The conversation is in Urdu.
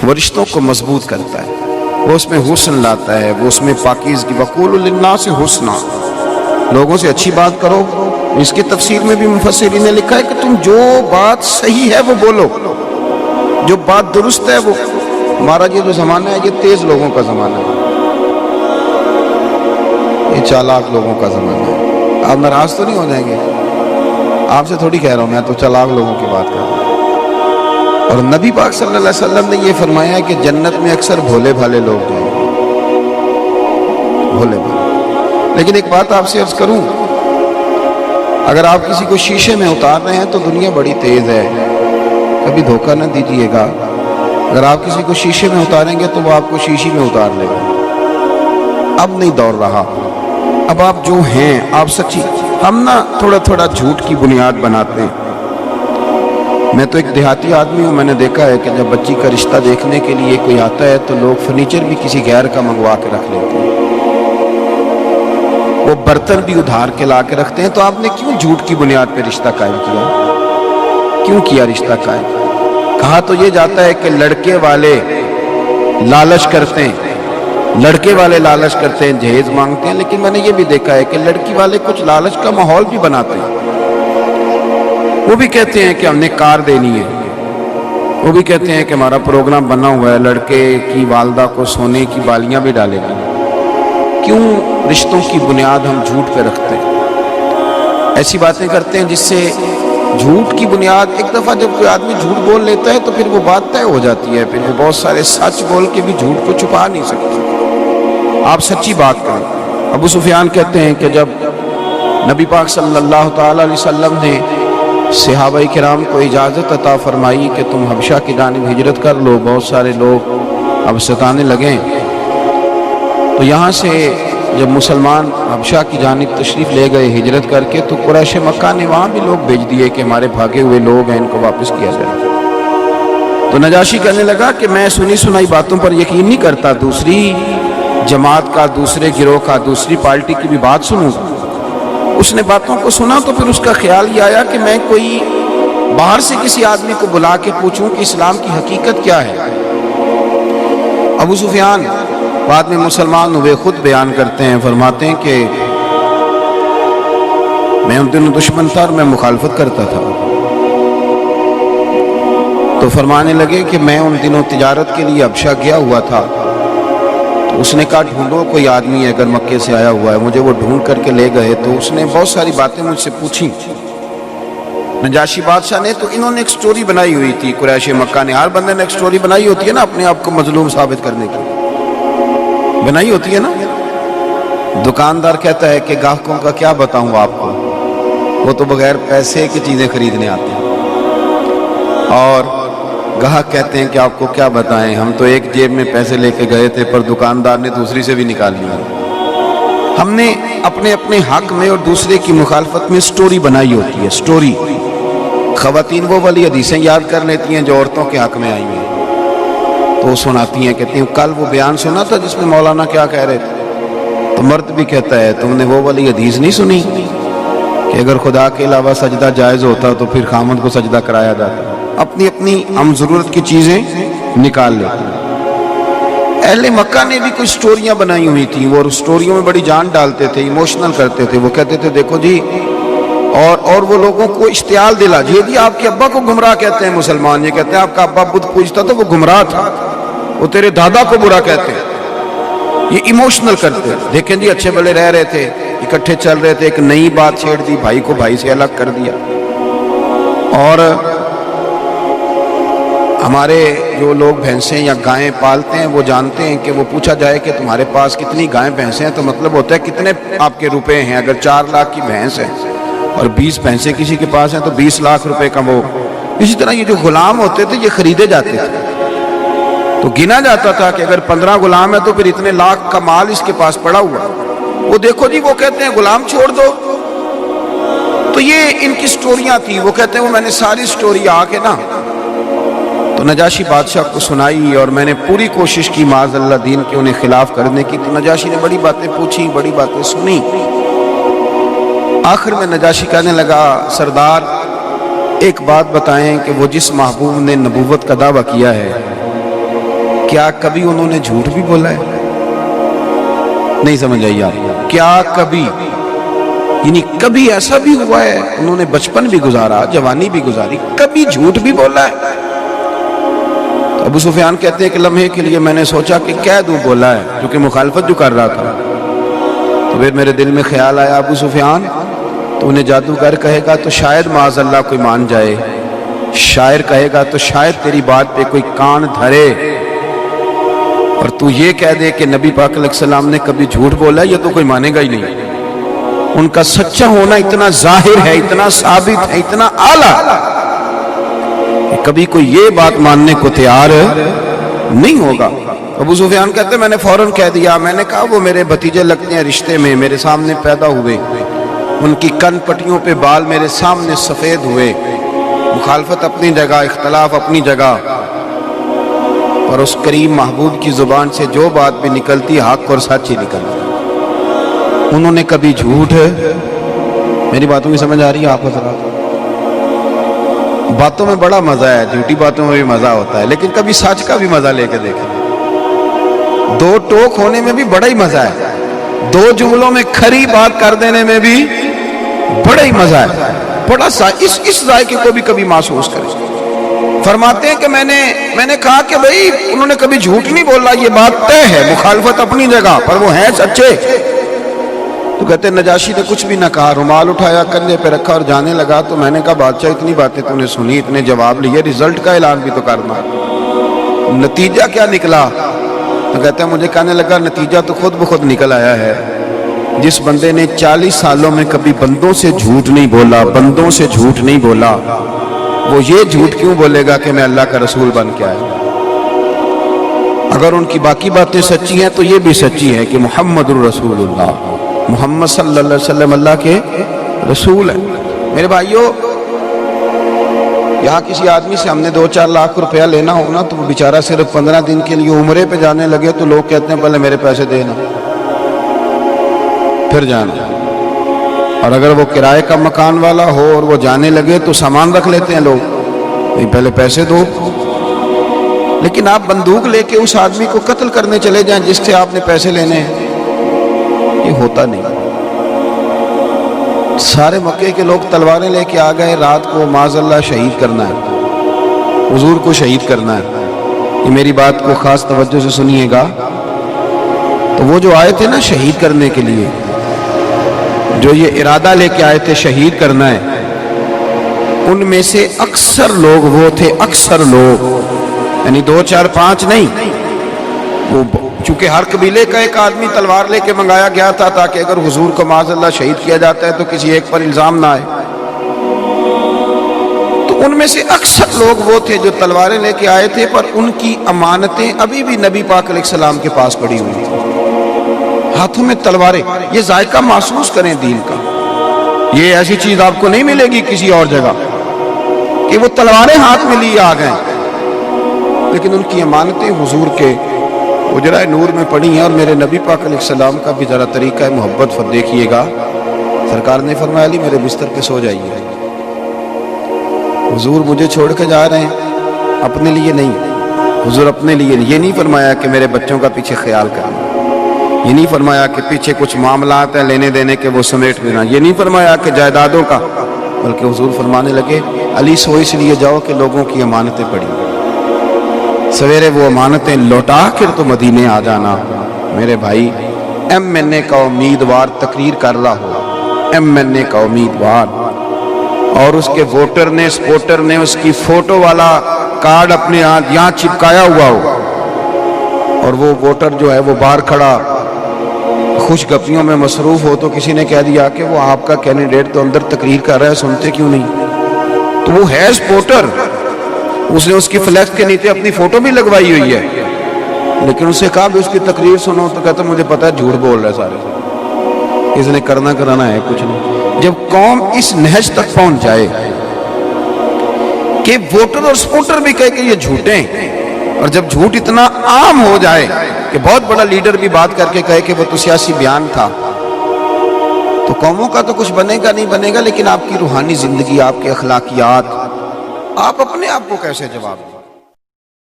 وہ رشتوں کو مضبوط کرتا ہے، وہ اس میں حسن لاتا ہے، وہ اس میں پاکیزگی، وقولوا للناس حسنا، لوگوں سے اچھی بات کرو۔ اس کی تفسیر میں بھی مفسرین نے لکھا ہے کہ تم جو بات صحیح ہے وہ بولو، جو بات درست ہے وہ۔ ہمارا یہ جو زمانہ ہے یہ تیز لوگوں کا زمانہ ہے، یہ چالاک لوگوں کا زمانہ ہے۔ آپ ناراض تو نہیں ہو جائیں گے؟ آپ سے تھوڑی کہہ رہا ہوں، میں تو چالاک لوگوں کی بات کر رہا ہوں۔ اور نبی پاک صلی اللہ علیہ وسلم نے یہ فرمایا ہے کہ جنت میں اکثر بھولے بھالے لوگ جائیں گے، بھولے بھالے۔ لیکن ایک بات آپ سے عرض کروں، اگر آپ کسی کو شیشے میں اتار رہے ہیں تو دنیا بڑی تیز ہے، کبھی دھوکہ نہ دیجیے گا۔ اگر آپ کسی کو شیشے میں اتاریں گے تو وہ آپ کو شیشے میں اتار لے گا۔ اب نہیں دور رہا، اب آپ جو ہیں آپ سچی۔ ہم نا تھوڑا تھوڑا جھوٹ کی بنیاد بناتے ہیں۔ میں تو ایک دیہاتی آدمی ہوں، میں نے دیکھا ہے کہ جب بچی کا رشتہ دیکھنے کے لیے کوئی آتا ہے تو لوگ فرنیچر بھی کسی غیر کا منگوا کے رکھ لیتے ہیں، وہ برتن بھی ادھار کے لا کے رکھتے ہیں۔ تو آپ نے کیوں جھوٹ کی بنیاد پہ رشتہ قائم کیا؟ کیوں کیا رشتہ قائم؟ کہا تو یہ جاتا ہے کہ لڑکے والے لالچ کرتے ہیں، لڑکے والے لالچ کرتے ہیں، جہیز مانگتے ہیں، لیکن میں نے یہ بھی دیکھا ہے کہ لڑکی والے کچھ لالچ کا ماحول بھی بناتے ہیں۔ وہ بھی کہتے ہیں کہ ہم نے کار دینی ہے، وہ بھی کہتے ہیں کہ ہمارا پروگرام بنا ہوا ہے، لڑکے کی والدہ کو سونے کی بالیاں بھی ڈالے گی۔ کیوں رشتوں کی بنیاد ہم جھوٹ پہ رکھتے ہیں؟ ایسی باتیں کرتے ہیں جس سے جھوٹ کی بنیاد، ایک دفعہ جب کوئی آدمی جھوٹ بول لیتا ہے تو پھر وہ بات طے ہو جاتی ہے، پھر وہ بہت سارے سچ بول کے بھی جھوٹ کو چھپا نہیں سکتے۔ آپ سچی بات کریں۔ ابو سفیان کہتے ہیں کہ جب نبی پاک صلی اللہ تعالی علیہ وسلم نے صحابہ کرام کو اجازت عطا فرمائی کہ تم حبشہ کی جانب ہجرت کر لو، بہت سارے لوگ اب ستانے لگیں، تو یہاں سے جب مسلمان حبشہ کی جانب تشریف لے گئے ہجرت کر کے، تو قریش مکہ نے وہاں بھی لوگ بھیج دیے کہ ہمارے بھاگے ہوئے لوگ ہیں، ان کو واپس کیا جائے۔ تو نجاشی کہنے لگا کہ میں سنی سنائی باتوں پر یقین نہیں کرتا، دوسری جماعت کا، دوسرے گروہ کا، دوسری پارٹی کی بھی بات سنوں گا۔ اس نے باتوں کو سنا تو پھر اس کا خیال یہ آیا کہ میں کوئی باہر سے کسی آدمی کو بلا کے پوچھوں کہ اسلام کی حقیقت کیا ہے۔ ابو سفیان بعد میں مسلمان ہوئے، خود بیان کرتے ہیں، فرماتے ہیں کہ میں ان دنوں دشمن تھا اور میں مخالفت کرتا تھا، تو فرمانے لگے کہ میں ان دنوں تجارت کے لیے حبشہ گیا ہوا تھا، تو اس نے کہا ڈھونڈو کوئی آدمی ہے اگر مکے سے آیا ہوا ہے۔ مجھے وہ ڈھونڈ کر کے لے گئے، تو اس نے بہت ساری باتیں مجھ سے پوچھی نجاشی بادشاہ نے۔ تو انہوں نے ایک سٹوری بنائی ہوئی تھی، قریش مکہ نے، ہر بندے نے ایک سٹوری بنائی ہوتی ہے نا اپنے آپ کو مظلوم ثابت کرنے کی، بنائی ہوتی ہے نا۔ دکاندار کہتا ہے کہ گاہکوں کا کیا بتاؤں آپ کو، وہ تو بغیر پیسے کی چیزیں خریدنے آتے ہیں، اور گاہک کہتے ہیں کہ آپ کو کیا بتائیں، ہم تو ایک جیب میں پیسے لے کے گئے تھے پر دکاندار نے دوسری سے بھی نکال لیا۔ ہم نے اپنے اپنے حق میں اور دوسرے کی مخالفت میں سٹوری بنائی ہوتی ہے، سٹوری۔ خواتین وہ والی حدیثیں یاد کر لیتی ہیں جو عورتوں کے حق میں آئی ہیں، تو وہ سناتی ہیں، کہتی ہیں کل وہ بیان سنا تھا جس میں مولانا کیا کہہ رہے تھے، تو مرد بھی کہتا ہے تم نے وہ والی حدیث نہیں سنی کہ اگر خدا کے علاوہ سجدہ جائز ہوتا تو پھر خامد کو سجدہ کرایا جاتا۔ اپنی اپنی ہم ضرورت کی چیزیں نکال لیتے ہیں۔ اہل مکہ نے بھی کچھ سٹوریاں بنائی ہوئی تھیں، وہ سٹوریوں میں بڑی جان ڈالتے تھے، ایموشنل کرتے تھے۔ وہ کہتے تھے دیکھو جی، اور وہ لوگوں کو اشتعال دلا جی آپ کے ابا کو گمراہ کہتے ہیں مسلمان، یہ کہتے ہیں آپ کا ابا بدھ پوجتا تو وہ گمراہ تھا، وہ تیرے دادا کو برا کہتے ہیں، یہ ایموشنل کرتے ہیں۔ دیکھیں جی اچھے بلے رہ رہے تھے، اکٹھے چل رہے تھے، ایک نئی بات چھیڑ دی، بھائی کو بھائی سے الگ کر دیا۔ اور ہمارے جو لوگ بھینسیں یا گائیں پالتے ہیں وہ جانتے ہیں کہ وہ پوچھا جائے کہ تمہارے پاس کتنی گائیں بھینسیں ہیں، تو مطلب ہوتا ہے کتنے آپ کے روپے ہیں۔ اگر 4 لاکھ کی بھینس ہے اور 20 بھینسیں کسی کے پاس ہیں تو 20 لاکھ روپے کا وہ۔ اسی طرح یہ جو غلام ہوتے تھے یہ خریدے جاتے تھے، تو گنا جاتا تھا کہ اگر 15 غلام ہے تو پھر اتنے لاکھ کا مال اس کے پاس پڑا ہوا۔ وہ دیکھو جی، وہ کہتے ہیں غلام چھوڑ دو، تو یہ ان کی سٹوریاں تھیں۔ وہ کہتے ہیں وہ میں نے ساری سٹوری آ کے نا تو نجاشی بادشاہ کو سنائی، اور میں نے پوری کوشش کی معاذ اللہ دین کے انہیں خلاف کرنے کی، تو نجاشی نے بڑی باتیں پوچھی، بڑی باتیں سنی۔ آخر میں نجاشی کہنے لگا سردار ایک بات بتائیں کہ وہ جس محبوب نے نبوت کا دعویٰ کیا ہے کیا کبھی انہوں نے جھوٹ بھی بولا ہے؟ نہیں سمجھ آئی آپ؟ کیا کبھی، یعنی کبھی ایسا بھی ہوا ہے انہوں نے بچپن بھی گزارا، جوانی بھی گزاری، کبھی جھوٹ بھی بولا ہے؟ تو ابو سفیان کہتے ہیں کہ لمحے کے لیے میں نے سوچا کہ کہہ دوں بولا ہے، کیونکہ مخالفت جو کر رہا تھا۔ تو پھر میرے دل میں خیال آیا ابو سفیان تو انہیں جادوگر کہے گا تو شاید معاذ اللہ کوئی مان جائے، شاعر کہے گا تو شاید تیری بات پہ کوئی کان دھرے، اور تو یہ کہہ دے کہ نبی پاک علیہ السلام نے کبھی جھوٹ بولا، یہ تو کوئی مانے گا ہی نہیں۔ ان کا سچا ہونا اتنا ظاہر ہے، اتنا ثابت ہے، اتنا اعلیٰ کہ کبھی کوئی یہ بات ماننے کو تیار نہیں ہوگا۔ ابو سفیان کہتے ہیں میں نے فوراً کہہ دیا، میں نے کہا وہ میرے بھتیجے لگتے ہیں رشتے میں، میرے سامنے پیدا ہوئے، ان کی کن پٹیوں پہ بال میرے سامنے سفید ہوئے، مخالفت اپنی جگہ، اختلاف اپنی جگہ، اور اس کریم محبوب کی زبان سے جو بات بھی نکلتی حق اور سچ ہی نکلتی۔ انہوں نے کبھی جھوٹ، میری باتوں کی سمجھ آ رہی ہے آپ حضرات؟ باتوں میں بڑا مزہ ہے، جھوٹی باتوں میں بھی مزہ ہوتا ہے، لیکن کبھی سچ کا بھی مزہ لے کے دیکھیں۔ دو ٹوک ہونے میں بھی بڑا ہی مزہ ہے، دو جملوں میں کھری بات کر دینے میں بھی بڑا ہی مزہ ہے، بڑا سا اس ذائقے کو بھی کبھی محسوس کریں۔ فرماتے ہیں کہ میں نے کہا کہ بھئی انہوں نے کبھی جھوٹ نہیں بولا، یہ بات طے ہے، مخالفت اپنی جگہ پر وہ ہیں سچے۔ تو کہتے ہیں نجاشی نے کچھ بھی نہ کہا، رومال اٹھایا کندھے پہ رکھا اور جانے لگا۔ تو میں نے کہا بادشاہ اتنی باتیں تو نے سنی، اتنے جواب لیے، رزلٹ کا اعلان بھی تو کرنا، نتیجہ کیا نکلا؟ تو کہتے ہیں مجھے کہنے لگا نتیجہ تو خود بخود نکل آیا ہے، جس بندے نے 40 سالوں میں کبھی بندوں سے جھوٹ نہیں بولا، بندوں سے جھوٹ نہیں بولا، وہ یہ جھوٹ کیوں بولے گا کہ میں اللہ کا رسول بن کے آیا؟ اگر ان کی باقی باتیں سچی ہیں تو یہ بھی سچی ہے کہ محمد الرسول اللہ، محمد صلی اللہ علیہ وسلم اللہ کے رسول ہیں۔ میرے بھائیوں، یہاں کسی آدمی سے ہم نے 2-4 لاکھ روپیہ لینا ہونا تو وہ بیچارہ صرف 15 دن کے لیے عمرے پہ جانے لگے تو لوگ کہتے ہیں پہلے میرے پیسے دینا پھر جانا، اور اگر وہ کرائے کا مکان والا ہو اور وہ جانے لگے تو سامان رکھ لیتے ہیں لوگ، نہیں پہلے پیسے دو۔ لیکن آپ بندوق لے کے اس آدمی کو قتل کرنے چلے جائیں جس سے آپ نے پیسے لینے ہیں، یہ ہوتا نہیں۔ سارے مکے کے لوگ تلواریں لے کے آ گئے، رات کو معاذ اللہ شہید کرنا ہے، حضور کو شہید کرنا ہے۔ یہ میری بات کو خاص توجہ سے سنیے گا۔ تو وہ جو آئے تھے نا شہید کرنے کے لیے، جو یہ ارادہ لے کے آئے تھے شہید کرنا ہے، ان میں سے اکثر لوگ وہ تھے، اکثر لوگ، یعنی 2 4 5 نہیں، وہ چونکہ ہر قبیلے کا ایک آدمی تلوار لے کے منگایا گیا تھا تاکہ اگر حضور کو معاذ اللہ شہید کیا جاتا ہے تو کسی ایک پر الزام نہ آئے۔ تو ان میں سے اکثر لوگ وہ تھے جو تلواریں لے کے آئے تھے، پر ان کی امانتیں ابھی بھی نبی پاک علیہ السلام کے پاس پڑی ہوئی تھی، ہاتھوں میں تلواریں۔ یہ ذائقہ محسوس کریں دین کا، یہ ایسی چیز آپ کو نہیں ملے گی کسی اور جگہ کہ وہ تلواریں ہاتھ میں لیے آ گئے، لیکن ان کی امانتیں حضور کے حجرہ نور میں پڑی ہیں۔ اور میرے نبی پاک علیہ السلام کا بھی ذرا طریقہ محبت دیکھیے گا، سرکار نے فرمایا علی میرے بستر پہ سو جائیے۔ حضور مجھے چھوڑ کے جا رہے ہیں، اپنے لیے نہیں، حضور اپنے لیے نہیں، یہ نہیں فرمایا کہ میرے بچوں کا پیچھے خیال کرنا، یہ نہیں فرمایا کہ پیچھے کچھ معاملات ہیں لینے دینے کے وہ سمیٹ لینا، یہ نہیں فرمایا کہ جائیدادوں کا، بلکہ حضور فرمانے لگے علی سو اس لیے جاؤ کہ لوگوں کی امانتیں پڑی، سویرے وہ امانتیں لوٹا کر تو مدینے آ جانا۔ میرے بھائی، MNA کا امیدوار تقریر کر رہا ہو، MNA کا امیدوار، اور اس کے ووٹر نے، سپورٹر نے اس کی فوٹو والا کارڈ اپنے ہاتھ یہاں چپکایا ہوا ہو، اور وہ ووٹر جو ہے وہ باہر کھڑا خوش گپیوں میں مصروف ہو، تو کسی نے کہہ دیا کہ وہ آپ کا کینڈیڈیٹ تو اندر تقریر کر رہا ہے، سنتے کیوں نہیں؟ تو وہ ہے سپورٹر، اس نے اس کی فلیکس کے نیچے اپنی فوٹو بھی لگوائی ہوئی ہے، لیکن اس سے کہا بھی اس کی تقریر سنو تو کہتا مجھے پتا ہے جھوٹ بول رہا ہے، سارے اس نے کرنا کرانا ہے کچھ نہیں۔ جب قوم اس نہج تک پہنچ جائے کہ ووٹر اور سپورٹر بھی کہے کہ یہ جھوٹے ہیں، اور جب جھوٹ اتنا عام ہو جائے کہ بہت بڑا لیڈر بھی بات کر کے کہے کہ وہ تو سیاسی بیان تھا، تو قوموں کا تو کچھ بنے گا نہیں بنے گا، لیکن آپ کی روحانی زندگی، آپ کے اخلاقیات، آپ اپنے آپ کو کیسے جواب دیں؟